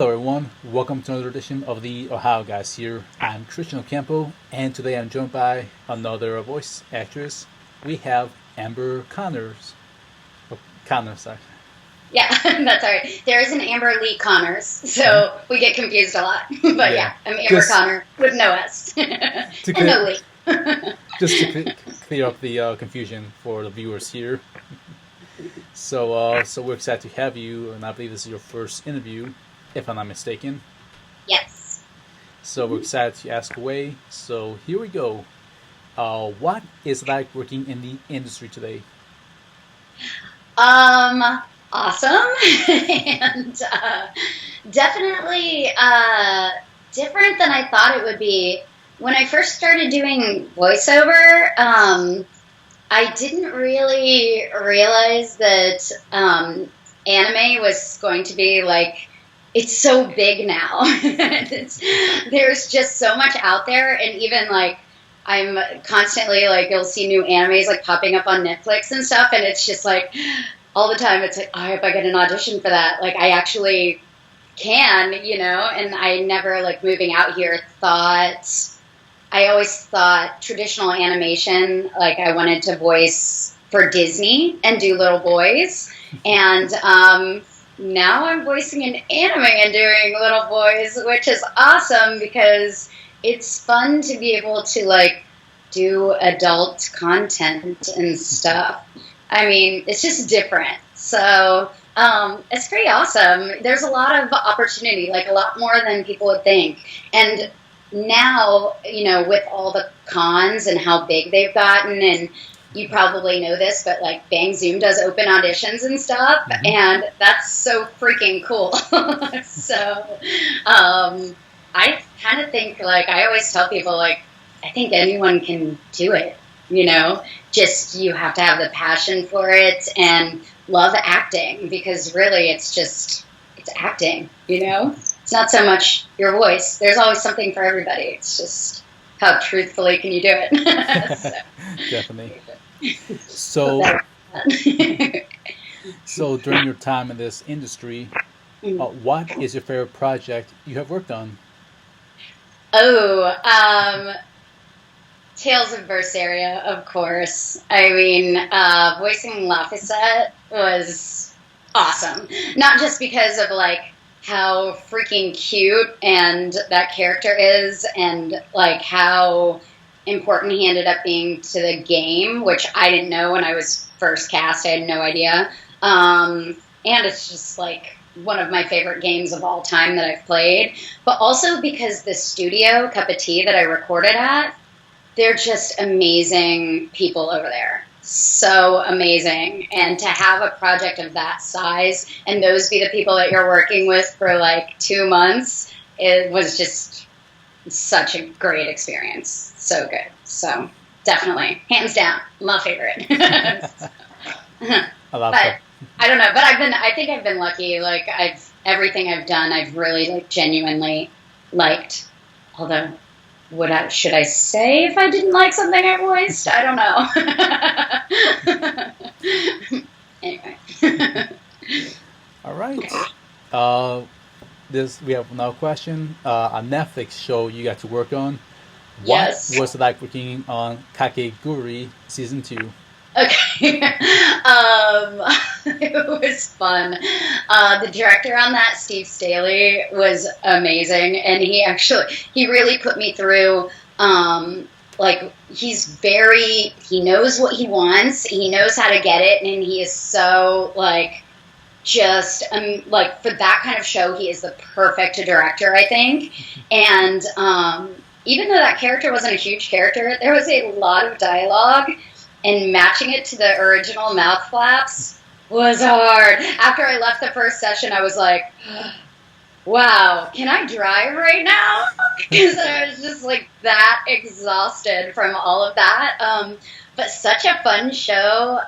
Hello, everyone. Welcome to another edition of the Ohio Guys here. I'm Christian Ocampo, and today I'm joined by another voice actress. We have Amber Connors. Oh, Connors, sorry. Yeah, that's all right. There is an Amber Lee Connors, so we get confused a lot. But yeah, I'm Amber Connor with no S and no Lee. Just to clear up the confusion for the viewers here. So we're excited to have you, and I believe this is your first interview, if I'm not mistaken. Yes. So we're excited to ask away. So here we go. What is it like working in the industry today? Awesome. And definitely different than I thought it would be. When I first started doing voiceover, I didn't really realize that anime was going to be like, it's so big now. There's just so much out there, and even like I'm constantly like, you'll see new animes like popping up on Netflix and stuff, and it's just like all the time it's like, oh, I hope I get an audition for that. Like I actually can, and I never like moving out here I always thought traditional animation, like I wanted to voice for Disney and do little boys. And now I'm voicing an anime and doing little boys, which is awesome because it's fun to be able to like do adult content and stuff. I mean, it's just different. So it's pretty awesome. There's a lot of opportunity, like a lot more than people would think. And now, with all the cons and how big they've gotten, and you probably know this, but like Bang Zoom does open auditions and stuff, and that's so freaking cool. So I kind of think, like, I always tell people, like, I think anyone can do it, just you have to have the passion for it and love acting, because really it's acting, It's not so much your voice. There's always something for everybody. It's just how truthfully can you do it. So. Definitely. So during your time in this industry, what is your favorite project you have worked on? Tales of Zestiria, of course. I mean, voicing Lafayette was awesome. Not just because of like how freaking cute and that character is, and like how important he ended up being to the game, which I didn't know when I was first cast. I had no idea. And it's just like one of my favorite games of all time that I've played. But also because the studio, Cup of Tea, that I recorded at, they're just amazing people over there. So amazing. And to have a project of that size and those be the people that you're working with for like 2 months, it was just such a great experience. So good. So definitely, hands down, my favorite. But I don't know. But I think I've been lucky. Like everything I've done, I've really like genuinely liked. Although, should I say if I didn't like something I voiced? I don't know. Anyway. All right. We have another question. A Netflix show you got to work on. What was it like working on Kakegurui Season 2? Okay. It was fun. The director on that, Steve Staley, was amazing, and he really put me through, he knows what he wants, he knows how to get it, and he is so, like, just, for that kind of show, he is the perfect director, I think, and, even though that character wasn't a huge character, there was a lot of dialogue, and matching it to the original mouth flaps was hard. After I left the first session, I was like, wow, can I drive right now? Because I was just like that exhausted from all of that. But such a fun show.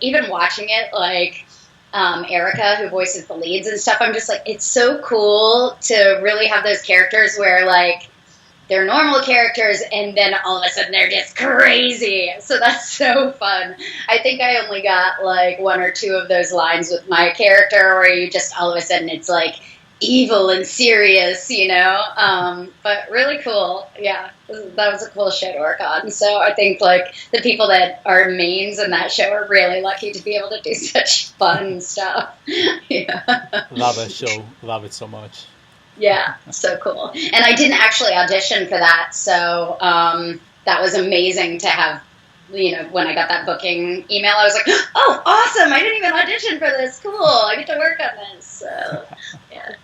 Even watching it, like Erica, who voices the leads and stuff, I'm just like, it's so cool to really have those characters where like they're normal characters, and then all of a sudden they're just crazy. So that's so fun. I think I only got like 1 or 2 of those lines with my character where you just all of a sudden it's like evil and serious, but really cool. Yeah, that was a cool show to work on. So I think like the people that are mains in that show are really lucky to be able to do such fun stuff. Yeah. Love that show. Love it so much. Yeah, so cool. And I didn't actually audition for that, so that was amazing to have. When I got that booking email, I was like, "Oh, awesome! I didn't even audition for this. Cool! I get to work on this." So, yeah.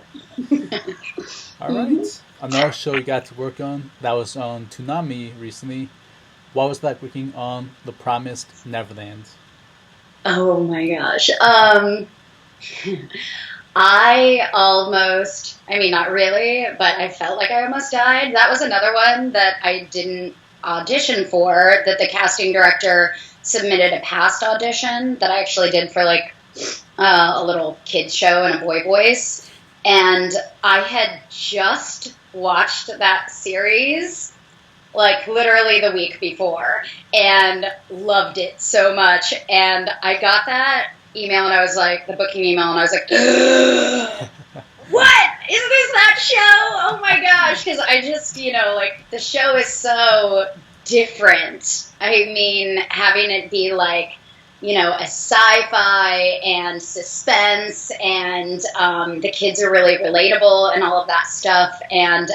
All right. Another show you got to work on that was on Toonami recently. What was that working on The Promised Neverland? Oh my gosh. Not really, but I felt like I almost died. That was another one that I didn't audition for, that the casting director submitted a past audition that I actually did for like a little kids show in a boy voice. And I had just watched that series like literally the week before and loved it so much. And I got that email and I was like, the booking email, and I was like, what? Is this that show? Oh my gosh. Because I just, the show is so different. I mean, having it be like, a sci-fi and suspense, and the kids are really relatable and all of that stuff. And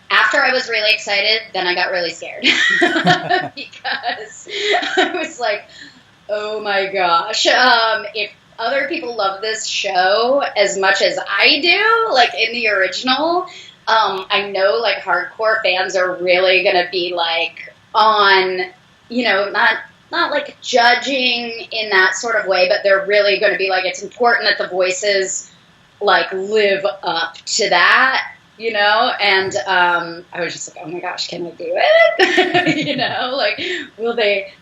after I was really excited, then I got really scared because I was like, oh my gosh, if other people love this show as much as I do, like in the original, I know like hardcore fans are really going to be like on, not like judging in that sort of way, but they're really going to be like, it's important that the voices like live up to that, and I was just like, oh my gosh, can I do it? Like, will they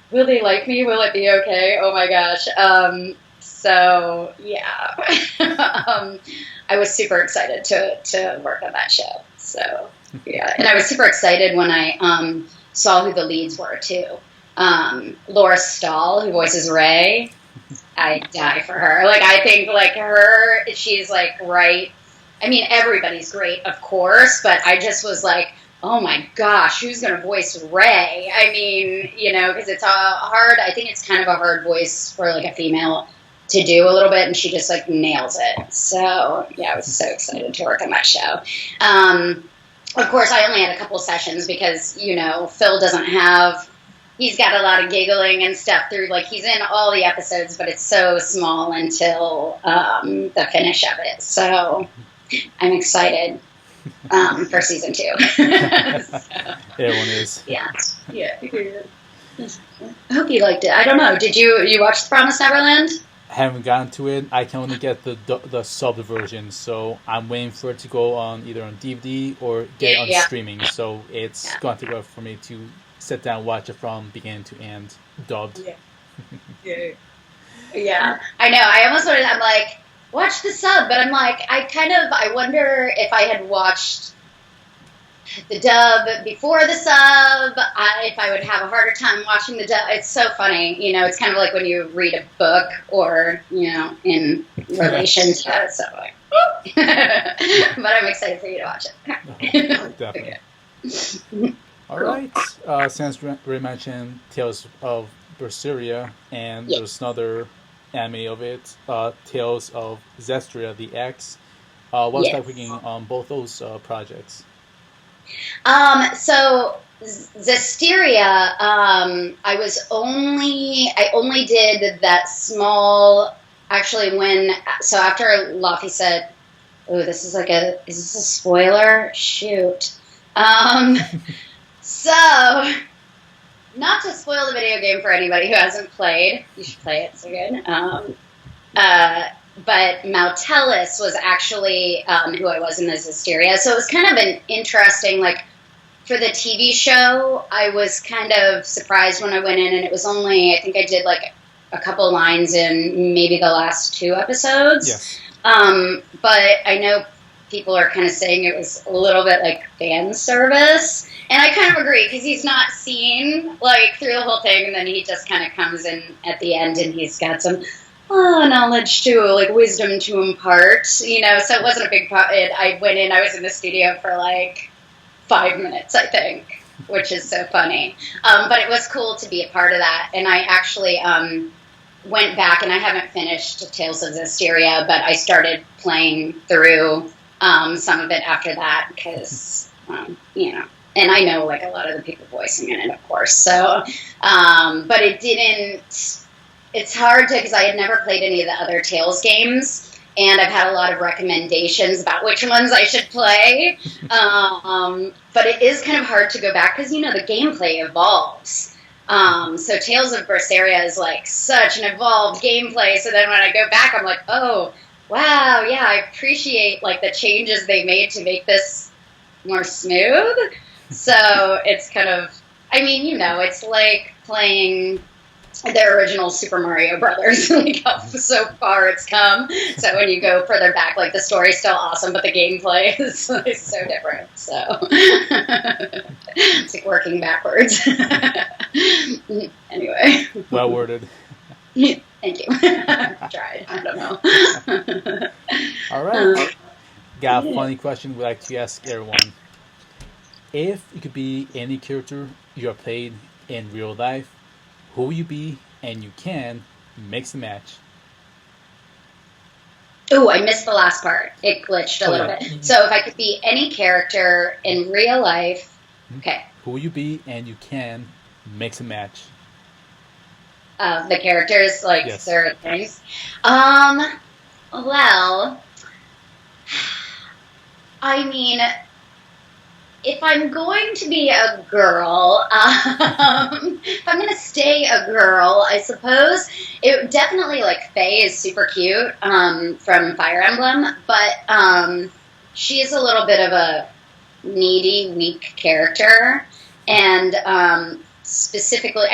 like me? Will it be okay? Oh my gosh. So yeah, I was super excited to work on that show. So yeah, and I was super excited when I saw who the leads were too. Laura Stahl, who voices Ray, I die for her. Like, I think like her, she's like right. I mean, everybody's great, of course, but I just was like, oh my gosh, who's going to voice Ray? I mean, because it's hard. I think it's kind of a hard voice for like a female to do a little bit, and she just like nails it. So yeah, I was so excited to work on that show. Of course, I only had a couple sessions because Phil doesn't have. He's got a lot of giggling and stuff through, like, he's in all the episodes, but it's so small until the finish of it. So I'm excited for season 2. Everyone is. Yeah. I hope you liked it. I don't know. Did you watch The Promised Neverland? Haven't gotten to it. I can only get the subbed version, so I'm waiting for it to go on either on DVD or get on streaming. So it's going to go for me to sit down and watch it from beginning to end, dubbed. Yeah. I know. I almost wanted. I'm like, watch the sub, but I'm like, I wonder if I had watched the dub before the sub, if I would have a harder time watching the dub. It's so funny, it's kind of like when you read a book or, in relation to it, so like, but I'm excited for you to watch it. Definitely. All right, since we mentioned Tales of Berseria, and there's another anime of it, Tales of Zestiria, the X. What's that working on both those projects? So Zestiria, I only did that small, actually so after Laffy said, oh, is this a spoiler? Shoot. So, not to spoil the video game for anybody who hasn't played, you should play it, it's so good. But Mautelis was actually who I was in the Zestiria. So it was kind of an interesting, like, for the TV show, I was kind of surprised when I went in, and it was only, I think I did, like, a couple lines in maybe the last 2 episodes. Yes. But I know people are kind of saying it was a little bit like fan service. And I kind of agree, because he's not seen, like, through the whole thing, and then he just kind of comes in at the end, and he's got some knowledge to, like, wisdom to impart, so it wasn't a big part. I went in, I was in the studio for like 5 minutes, I think, which is so funny. But it was cool to be a part of that. And I actually went back, and I haven't finished Tales of Zestiria, but I started playing through some of it after that because, and I know, like, a lot of the people voicing in it, of course. So, but it didn't. It's hard to, because I had never played any of the other Tales games, and I've had a lot of recommendations about which ones I should play. But it is kind of hard to go back because, the gameplay evolves. So Tales of Berseria is like such an evolved gameplay. So then when I go back, I'm like, oh, wow, yeah, I appreciate, like, the changes they made to make this more smooth. So it's kind of, it's like playing the original Super Mario Brothers, like how so far it's come. So when you go further back, like, the story's still awesome, but the gameplay is like so different. So it's like working backwards. Anyway. Well worded. Thank you. I tried. I don't know. All right. Got a funny question we'd like to ask everyone. If you could be any character you have played in real life, who will you be, and you can mix and match? Oh, I missed the last part. It glitched a little bit. So if I could be any character in real life, okay. Who will you be, and you can mix and match? The characters, like, yes. Certain things. Well, if I'm going to be a girl, if I'm going to stay a girl, I suppose, it definitely, like, Faye is super cute from Fire Emblem, but she is a little bit of a needy, weak character, and specifically,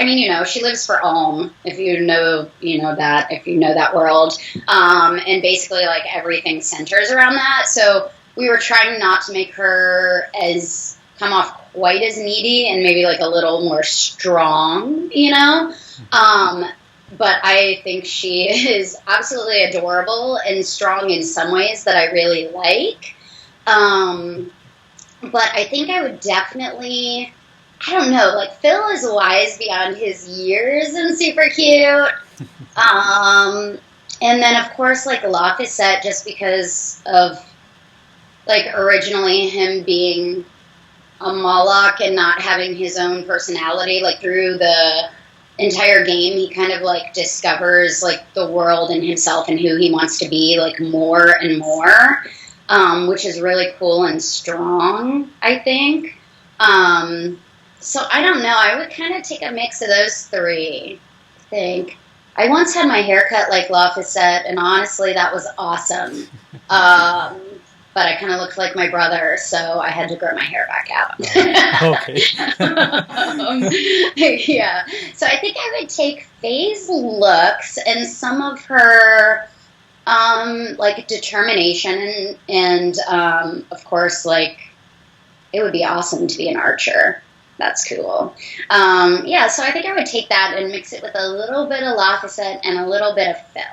she lives for Ulm, if you know that world, and basically, like, everything centers around that, so we were trying not to make her come off quite as needy and maybe, like, a little more strong, but I think she is absolutely adorable and strong in some ways that I really like. But I think I would definitely, I don't know, like, Phil is wise beyond his years and super cute. And then, of course, like, Lafayette, just because of, like, originally him being a Moloch and not having his own personality, like, through the entire game, he kind of, like, discovers, like, the world and himself and who he wants to be, like, more and more, which is really cool and strong, I think. So I don't know. I would kind of take a mix of those three, I think. I once had my hair cut like Lafayette, and honestly, that was awesome. But I kind of looked like my brother, so I had to grow my hair back out. Okay. Yeah. So I think I would take Faye's looks and some of her, like, determination and of course, like, it would be awesome to be an archer. That's cool. Yeah, so I think I would take that and mix it with a little bit of Lafayette and a little bit of Phil.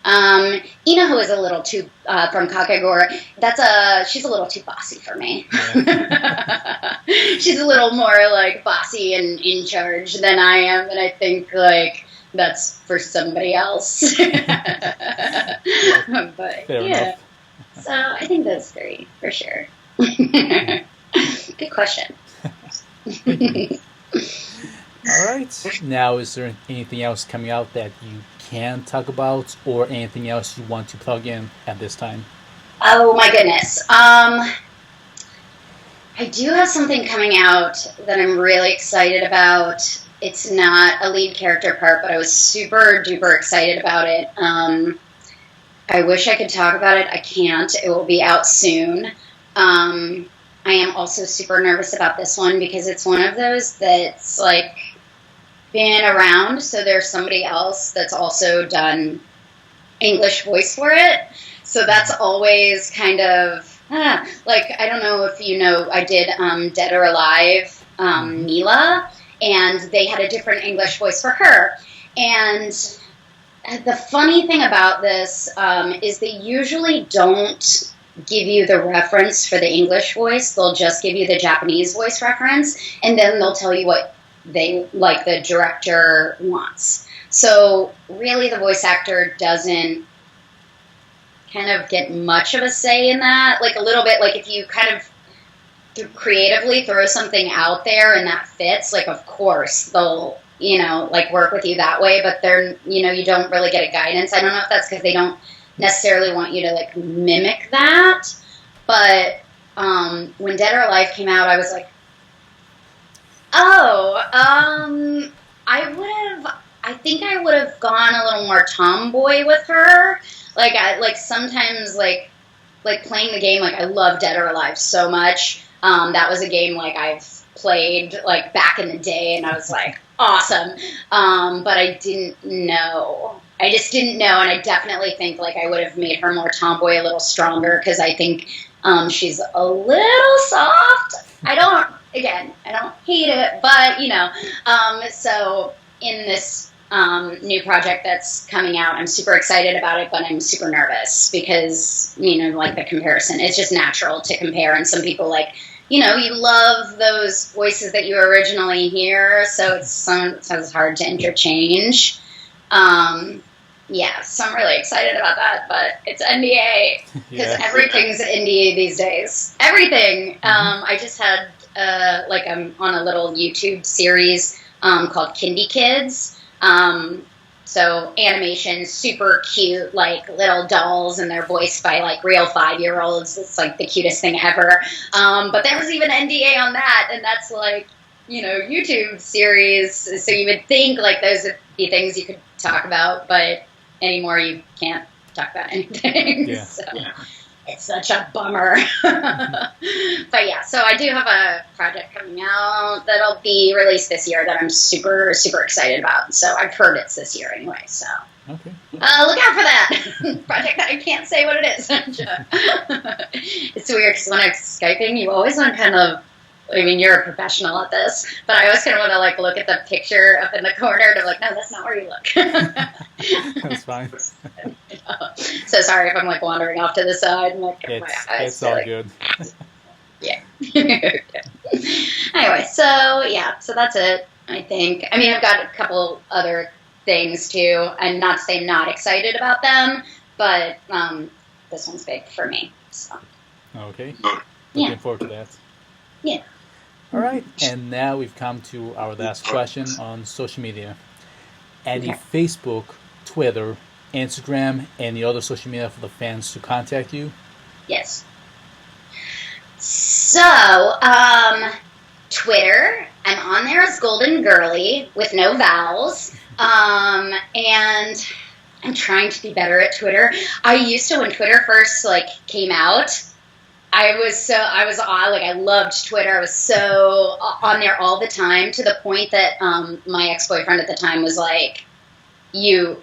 Inaho is a little too, from Kakegurui, she's a little too bossy for me. Yeah. She's a little more, like, bossy and in charge than I am, and I think, like, that's for somebody else. But, Fair yeah. enough. So I think those three, for sure. Good question. All right. Now, is there anything else coming out that you can talk about, or anything else you want to plug in at this time? Oh my goodness. I do have something coming out that I'm really excited about. It's not a lead character part, but I was super duper excited about it. I wish I could talk about it. I can't. It will be out soon. I am also super nervous about this one because it's one of those that's, like, been around, so there's somebody else that's also done English voice for it. So that's always kind of, like, I don't know if you know, I did Dead or Alive, Mila, and they had a different English voice for her. And the funny thing about this is they usually don't give you the reference for the English voice. They'll just give you the Japanese voice reference, and then they'll tell you what they like the director wants. So really, the voice actor doesn't kind of get much of a say in that. Like a little bit, like if you kind of creatively throw something out there and that fits, like of course they'll like work with you that way, but they're, you don't really get a guidance. I don't know if that's because they don't necessarily want you to like mimic that, but when Dead or Alive came out, I was like, I think I would have gone a little more tomboy with her. Like sometimes like playing the game, like I love Dead or Alive so much. That was a game like I've played like back in the day, and I was like, awesome. But I didn't know. I just didn't know, and I definitely think like I would have made her more tomboy, a little stronger, because I think she's a little soft. I don't hate it, but so in this new project that's coming out, I'm super excited about it, but I'm super nervous because, like the comparison, it's just natural to compare, and some people like, you love those voices that you originally hear, so it's hard to interchange. So I'm really excited about that, but it's NDA, because everything's NDA these days. Everything. I just had, I'm on a little YouTube series called Kindy Kids. So animation, super cute, like little dolls, and they're voiced by like real 5-year-olds. It's like the cutest thing ever. But there was even NDA on that, and that's like, YouTube series. So you would think like those would be things you could talk about, but anymore you can't talk about anything. Yeah. So it's such a bummer. But yeah, so I do have a project coming out that'll be released this year that I'm super, super excited about. So I've heard it's this year anyway, so. Okay. Look out for that project. I can't say what it is. It's weird because when I'm Skyping, you always want to kind of, you're a professional at this, but I always kind of want to like look at the picture up in the corner to like, no, that's not where you look. That's fine. So sorry if I'm like wandering off to the side. And, like, it's all good. Yeah. Anyway, so that's it, I think. I've got a couple other things too, and not to say I'm not excited about them, but this one's big for me. So. Okay. Yeah. Looking forward to that. Yeah. All right, and now we've come to our last question on social media. Any Facebook, Twitter, Instagram, any other social media for the fans to contact you? Yes. So, Twitter, I'm on there as Golden Girly with no vowels, and I'm trying to be better at Twitter. I used to, when Twitter first came out, I loved Twitter. I was so on there all the time, to the point that my ex-boyfriend at the time was like, you're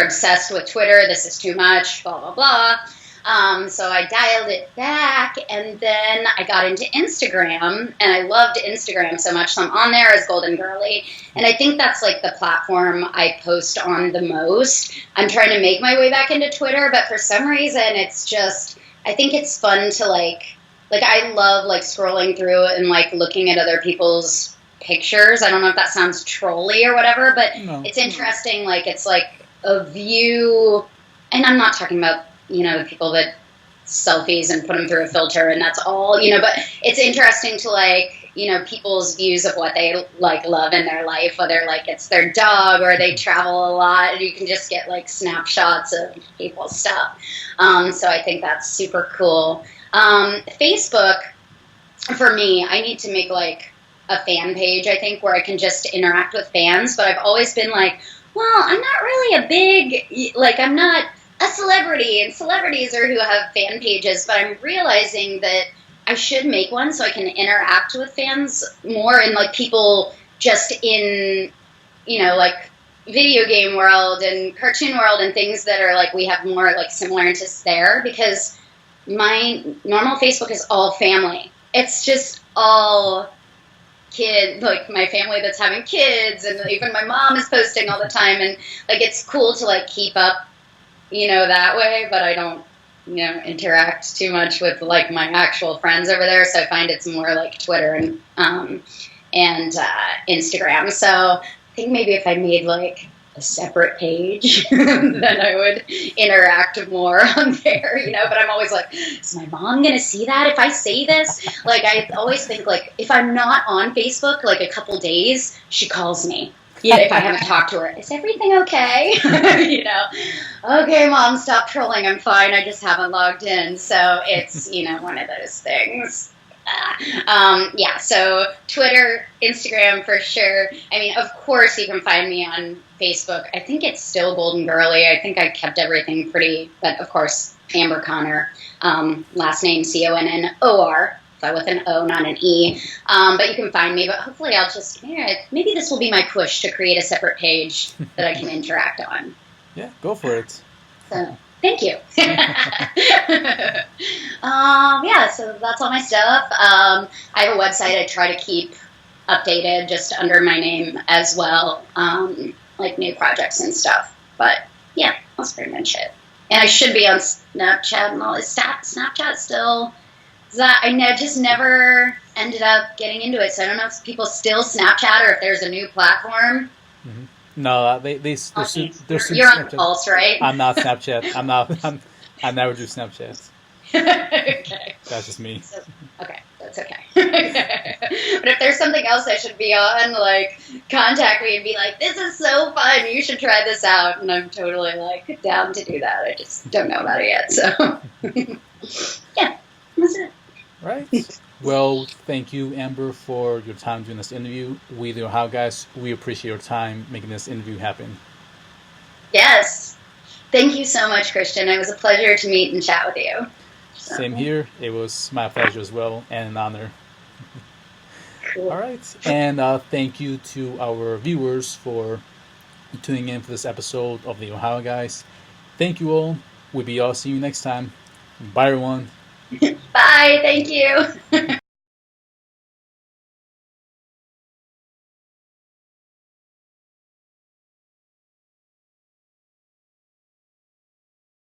obsessed with Twitter, this is too much, blah, blah, blah. So I dialed it back, and then I got into Instagram, and I loved Instagram so much, so I'm on there as Golden Girly, and I think that's like the platform I post on the most. I'm trying to make my way back into Twitter, but for some reason it's just, I think it's fun to I love scrolling through and looking at other people's pictures. I don't know if that sounds trolly or whatever, but it's interesting. It's a view, and I'm not talking about, the people that selfies and put them through a filter and that's all, but it's interesting to people's views of what they love in their life, whether it's their dog or they travel a lot, and you can just get snapshots of people's stuff. So I think that's super cool. Facebook, for me, I need to make a fan page, I think, where I can just interact with fans, but I've always been well, I'm not really a big, I'm not a celebrity, and celebrities are who have fan pages, but I'm realizing that I should make one so I can interact with fans more, and people just in, video game world and cartoon world and things that are we have more similar interests there, because my normal Facebook is all family. It's just all kid, like my family that's having kids, and even my mom is posting all the time, and like it's cool to like keep up, that way. But I don't, interact too much with like my actual friends over there. So I find it's more like Twitter and Instagram. So I think maybe if I made like a separate page, then I would interact more on there, but I'm always like, is my mom gonna see that if I say this? Like, I always think like, if I'm not on Facebook like a couple days, she calls me, if I haven't talked to her. Is everything okay? Okay, Mom, stop trolling, I'm fine, I just haven't logged in. So it's one of those things. So Twitter, Instagram for sure. I mean, of course, you can find me on Facebook. I think it's still Golden Girly. I think I kept everything pretty, but of course, Amber Connor, last name Connor, so with an O, not an E. But you can find me. But hopefully, I'll just maybe this will be my push to create a separate page that I can interact on. Yeah, go for it. So. Thank you. So that's all my stuff. I have a website I try to keep updated just under my name as well, like new projects and stuff. But yeah, that's pretty much it. And I should be on Snapchat and all. Is Snapchat still? I just never ended up getting into it, so I don't know if people still Snapchat or if there's a new platform. Mm-hmm. No, they're you're on Pulse, right? I'm not Snapchat. I never do Snapchat. Okay. That's just me. Okay, that's okay. But if there's something else I should be on, like, contact me and be like, this is so fun, you should try this out. And I'm totally, like, down to do that. I just don't know about it yet, so. Yeah, that's it. Right. Well, thank you, Amber, for your time doing this interview. We, the Ohio guys, we appreciate your time making this interview happen. Yes. Thank you so much, Christian. It was a pleasure to meet and chat with you. So. Same here. It was my pleasure as well, and an honor. Cool. All right. And thank you to our viewers for tuning in for this episode of the Ohio guys. Thank you all. We'll be all seeing you next time. Bye, everyone. Bye. Thank you.